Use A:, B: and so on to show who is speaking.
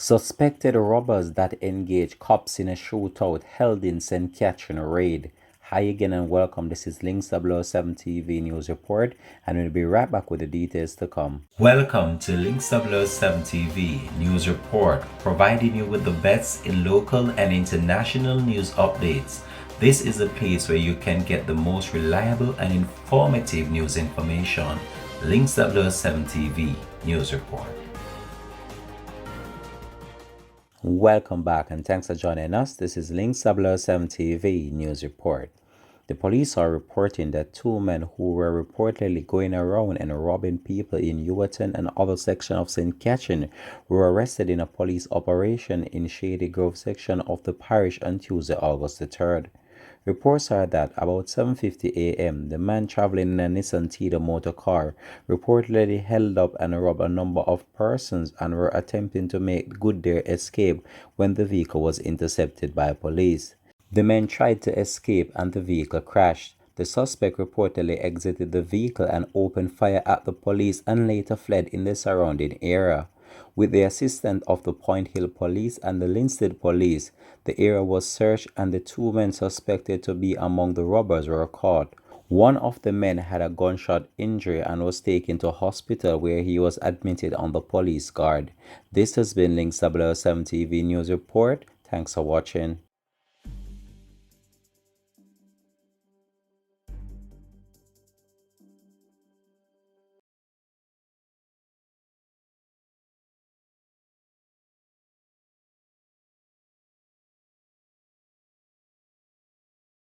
A: Suspected robbers that engage cops in a shootout held in St. Catherine raid. Hi again and welcome. This is Links 007 TV News Report, and we'll be right back with the details to come. Welcome to Links 007 TV News Report, providing you with the best in local and international news updates. This is a place where you can get the most reliable and informative news information. Links 007 TV News Report. Welcome back and thanks for joining us. This is Links 007 TV News Report. The police are reporting that two men who were reportedly going around and robbing people in Ewerton and other sections of St. Catherine were arrested in a police operation in Shady Grove section of the parish on Tuesday, August the 3rd. Reports are that about 7:50 a.m., the man traveling in a Nissan Tido motor car reportedly held up and robbed a number of persons and were attempting to make good their escape when the vehicle was intercepted by police. The men tried to escape and the vehicle crashed. The suspect reportedly exited the vehicle and opened fire at the police and later fled in the surrounding area. With the assistance of the Point Hill Police and the Linstead Police, the area was searched and the two men suspected to be among the robbers were caught. One of the men had a gunshot injury and was taken to hospital where he was admitted on the police guard. This has been Links 007 TV News Report. Thanks for watching.